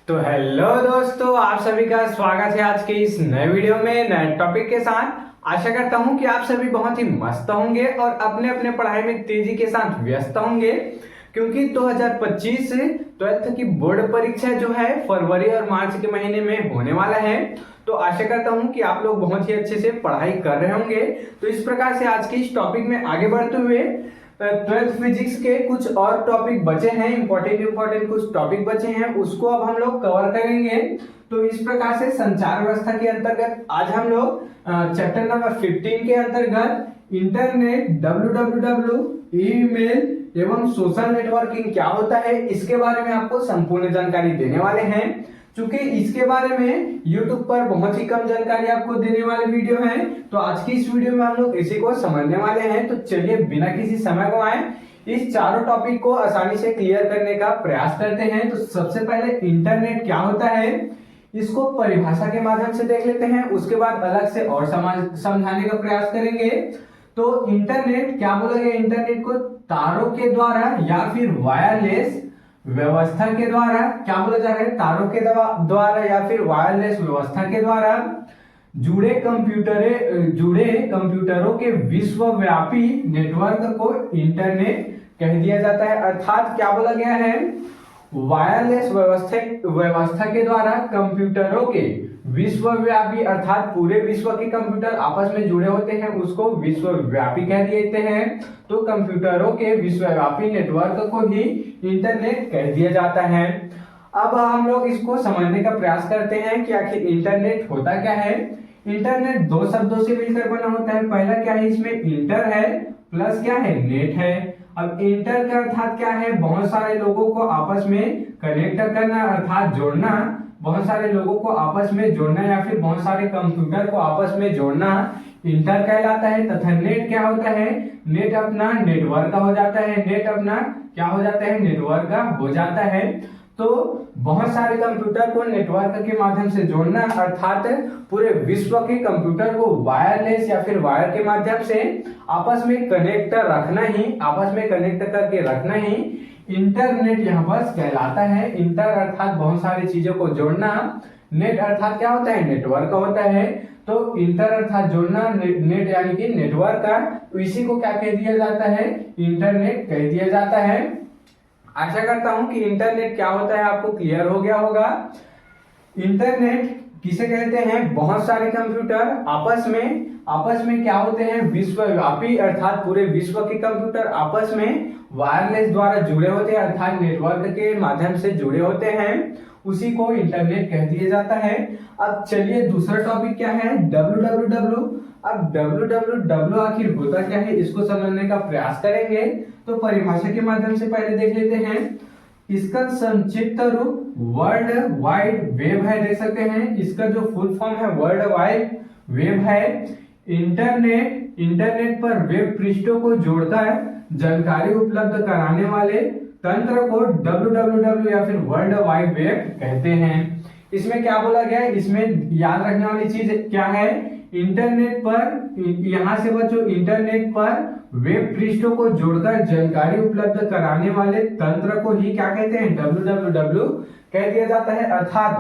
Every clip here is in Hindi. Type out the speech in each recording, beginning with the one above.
तो हेलो दोस्तों, आप सभी का स्वागत है आज के इस नए वीडियो में नए टॉपिक के साथ। आशा करता हूं कि आप सभी बहुत ही मस्त होंगे और अपने अपने पढ़ाई में तेजी के साथ व्यस्त होंगे, क्योंकि 2025 से 12th की बोर्ड परीक्षा जो है फरवरी और मार्च के महीने में होने वाला है। तो आशा करता हूं कि आप लोग बहुत ही अच्छे से पढ़ाई कर रहे होंगे। तो इस प्रकार से आज के इस टॉपिक में आगे बढ़ते हुए 12th फिजिक्स के कुछ और टॉपिक बचे हैं, इंपॉर्टेंट कुछ टॉपिक बचे हैं, उसको अब हम लोग कवर करेंगे। तो इस प्रकार से संचार व्यवस्था के अंतर्गत आज हम लोग चैप्टर नंबर 15 के अंतर्गत इंटरनेट, डब्ल्यू ईमेल एवं सोशल नेटवर्किंग क्या होता है, इसके बारे में आपको संपूर्ण जानकारी देने वाले हैं। चूंकि इसके बारे में YouTube पर बहुत ही कम जानकारी आपको देने वाले वीडियो है, तो आज की इस वीडियो में हम लोग इसी को समझने वाले हैं। तो चलिए बिना किसी समय गवाए इस चारों टॉपिक को आसानी से क्लियर करने का प्रयास करते हैं। तो सबसे पहले इंटरनेट क्या होता है, इसको परिभाषा के माध्यम से देख लेते हैं, उसके बाद अलग से और समझाने का प्रयास करेंगे। तो इंटरनेट क्या बोला गया, इंटरनेट को तारों के द्वारा या फिर वायरलेस व्यवस्था के द्वारा क्या बोला जा रहा है, तारों के द्वारा या फिर वायरलेस व्यवस्था के द्वारा जुड़े कंप्यूटरों के विश्वव्यापी नेटवर्क को इंटरनेट कह दिया जाता है। अर्थात क्या बोला गया है, वायरलेस व्यवस्था के द्वारा कंप्यूटरों के विश्वव्यापी अर्थात पूरे विश्व के कंप्यूटर आपस में जुड़े होते हैं, उसको विश्वव्यापी कह देते हैं। तो कंप्यूटरों के विश्वव्यापी नेटवर्क को ही इंटरनेट कह दिया जाता है। अब हम लोग इसको समझने का प्रयास करते हैं कि आखिर इंटरनेट होता क्या है। इंटरनेट दो शब्दों से मिलकर बना होता है। पहला क्या है, इसमें इंटर है प्लस क्या है, नेट है। अब इंटर का अर्थात क्या है, बहुत सारे लोगों को आपस में कनेक्ट करना अर्थात जोड़ना, बहुत सारे लोगों को आपस में जोड़ना या फिर बहुत सारे कंप्यूटर को आपस में जोड़ना इंटर कहलाता है। तथा नेट क्या होता है, नेट अपना नेटवर्क का हो जाता है, नेट अपना क्या हो जाता है, नेटवर्क का हो जाता है। तो बहुत सारे कंप्यूटर को नेटवर्क के माध्यम से जोड़ना अर्थात पूरे विश्व के कंप्यूटर को वायरलेस या फिर वायर के माध्यम से आपस में कनेक्ट रखना ही, आपस में कनेक्ट करके रखना ही इंटरनेट यहाँ पर कहलाता है। इंटर अर्थात बहुत सारी चीजों को जोड़ना, नेट अर्थात क्या होता है, नेटवर्क होता है। तो इंटर अर्थात जोड़ना, नेट यानी कि नेटवर्क का, तो इसी को क्या कह दिया जाता है, इंटरनेट कह दिया जाता है। आशा करता हूं कि इंटरनेट क्या होता है आपको क्लियर हो गया होगा। इंटरनेट किसे कहते हैं, बहुत सारे कंप्यूटर आपस में क्या होते हैं, विश्वव्यापी अर्थात पूरे विश्व के कंप्यूटर आपस में वायरलेस द्वारा जुड़े होते हैं अर्थात नेटवर्क के माध्यम से जुड़े होते हैं, उसी को इंटरनेट कह दिया जाता है। अब चलिए दूसरा टॉपिक क्या है, www। अब www आखिर होता क्या है, इसको समझने का प्रयास करेंगे। तो परिभाषा के माध्यम से पहले देख लेते हैं। इसका संक्षिप्त रूप वर्ल्ड वाइड वेब है, देख सकते हैं। इसका जो फुल फॉर्म है वर्ल्ड वाइड वेब है। इंटरनेट पर वेब पृष्ठों को जोड़कर जानकारी उपलब्ध कराने वाले तंत्र को www या फिर वर्ल्ड वाइड वेब कहते हैं। इसमें क्या बोला गया है, इसमें याद रखने वाली चीज क्या है, इंटरनेट पर, यहां से बच्चों, इंटरनेट पर वेब पृष्ठों को जोड़कर जानकारी उपलब्ध कराने वाले तंत्र को ही क्या कहते हैं, www कह दिया जाता है। अर्थात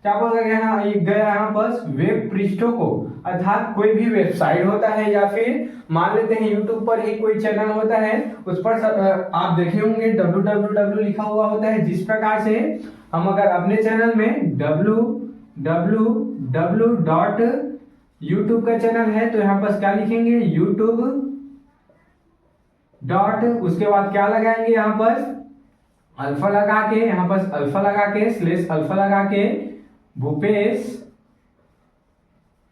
क्या बोला गया यहाँ पर, वेब पृष्ठों को अर्थात कोई भी वेबसाइट होता है या फिर मान लेते हैं यूट्यूब पर ही कोई चैनल होता है, उस पर आप देखे होंगे www लिखा हुआ होता है। जिस प्रकार से हम अगर अपने चैनल में www.youtube का चैनल है तो यहाँ पर क्या लिखेंगे, यूट्यूब डॉट, उसके बाद क्या लगाएंगे, यहाँ पर अल्फा लगा के, यहाँ पर अल्फा लगा के स्लेश अल्फा लगा के भूपेश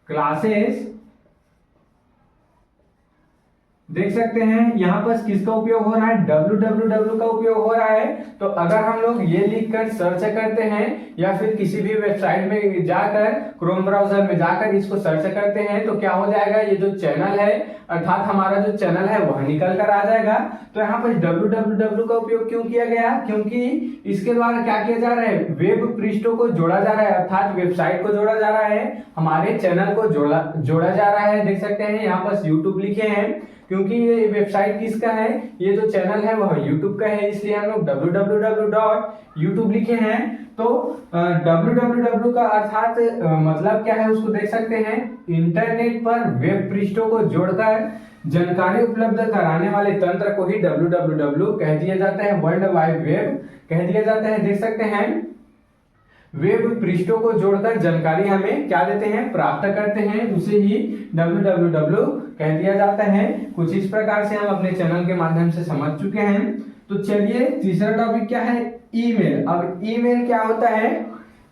क्लासेस, देख सकते हैं यहाँ पर किसका उपयोग हो रहा है, www का उपयोग हो रहा है। तो अगर हम लोग ये लिखकर सर्च करते हैं या फिर किसी भी वेबसाइट में जाकर क्रोम ब्राउजर में जाकर इसको सर्च करते हैं तो क्या हो जाएगा, ये जो चैनल है अर्थात हमारा जो चैनल है वह निकल कर आ जाएगा। तो यहाँ पर www का उपयोग क्यों किया गया, क्योंकि इसके द्वारा क्या किया जा रहा है, वेब पृष्ठों को जोड़ा जा रहा है अर्थात वेबसाइट को जोड़ा जा रहा है, हमारे चैनल को जोड़ा जा रहा है। देख सकते हैं यहाँ पर यूट्यूब लिखे हैं, क्योंकि ये वेबसाइट किसका है, ये जो चैनल है वह YouTube का है, इसलिए हम लोग www.youtube लिखे हैं। तो www का अर्थात मतलब क्या है उसको देख सकते हैं, इंटरनेट पर वेब पृष्ठों को जोड़कर जानकारी उपलब्ध कराने वाले तंत्र को ही www कह दिया जाता है, वर्ल्ड वाइड वेब कह दिया जाता है। देख सकते हैं वेब पृष्ठों को जोड़कर जानकारी हमें क्या देते हैं, प्राप्त करते हैं, उसे ही www कह दिया जाता है। कुछ इस प्रकार से हम अपने चैनल के माध्यम से समझ चुके हैं। तो चलिए तीसरा टॉपिक क्या है, ईमेल। अब ईमेल क्या होता है,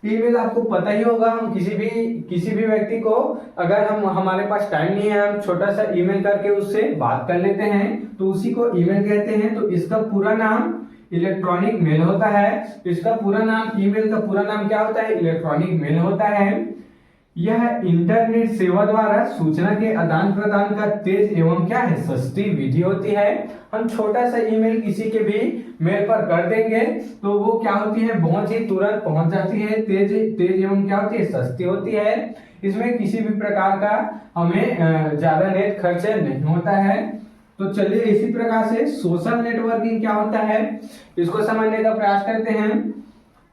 ईमेल आपको पता ही होगा। हम किसी भी व्यक्ति को अगर हमारे पास टाइम नहीं है, हम छोटा सा ईमेल करके उससे बात कर लेते हैं तो उसी को ईमेल कहते हैं। तो इसका पूरा नाम इलेक्ट्रॉनिक मेल होता है। इसका पूरा नाम, ईमेल का पूरा नाम क्या होता है, इलेक्ट्रॉनिक मेल होता है। यह इंटरनेट सेवा द्वारा सूचना के आदान प्रदान का तेज एवं क्या है, सस्ती विधि होती है। हम छोटा सा ईमेल किसी के भी मेल पर कर देंगे तो वो क्या होती है, बहुत ही तुरंत पहुंच जाती है, तेज एवं क्या होती है, सस्ती होती है। इसमें किसी भी प्रकार का हमें ज्यादा नेट खर्च नहीं होता है। तो चलिए इसी प्रकार से सोशल नेटवर्किंग क्या होता है इसको समझने का प्रयास करते हैं।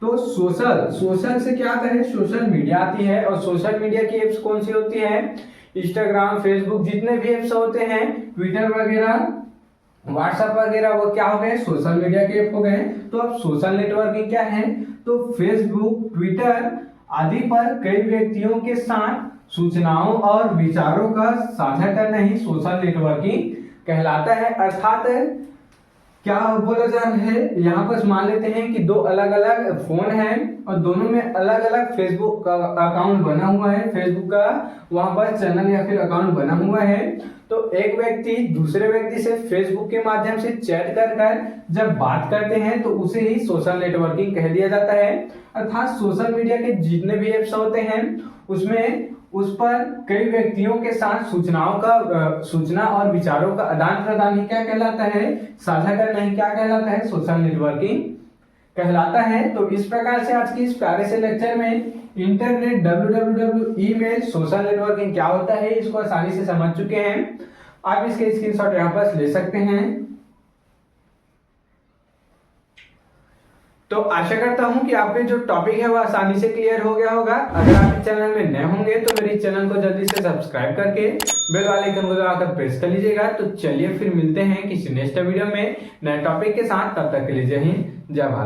तो सोशल से क्या आता है, सोशल मीडिया आती है। और सोशल मीडिया की एप्स कौन सी होती है, इंस्टाग्राम, फेसबुक, जितने भी एप्स होते हैं, ट्विटर वगैरह, व्हाट्सएप वगैरह, वो क्या हो गए, सोशल मीडिया के ऐप हो गए। तो अब सोशल नेटवर्किंग क्या है, तो फेसबुक, ट्विटर आदि पर कई व्यक्तियों के साथ सूचनाओं और विचारों का साझा करना ही सोशल नेटवर्किंग कहलाता है। अर्थात क्या बोला जा रहा है, यहाँ पर मान लेते हैं कि दो अलग अलग फोन हैं और दोनों में अलग अलग फेसबुक का अकाउंट बना हुआ है, फेसबुक का वहां पर चैनल या फिर अकाउंट बना हुआ है। तो एक व्यक्ति दूसरे व्यक्ति से फेसबुक के माध्यम से चैट कर जब बात करते हैं तो उसे ही सोशल नेटवर्किंग कह दिया जाता है। अर्थात सोशल मीडिया के जितने भी एप्स होते हैं उसमें उस पर कई व्यक्तियों के साथ सूचना और विचारों का आदान प्रदान ही क्या कहलाता है, साझा करना ही क्या कहलाता है, सोशल नेटवर्किंग कहलाता है। तो इस प्रकार से आज की इस प्यारे से लेक्चर में internet, www, email, social networking क्या होता है इसको आसानी से समझ चुके हैं। आप इसके स्क्रीनशॉट यहाँ पर ले सकते हैं। तो आशा करता हूं कि आपके जो टॉपिक है वो आसानी से क्लियर हो गया होगा। अगर आप इस चैनल में नए होंगे तो मेरे चैनल को जल्दी से सब्सक्राइब करके बेल वाले आइकन को दबाकर प्रेस कर लीजिएगा। तो चलिए फिर मिलते हैं किसी नेक्स्ट वीडियो में नए टॉपिक के साथ। तब तक के लिए जय हिंद, जय भारत।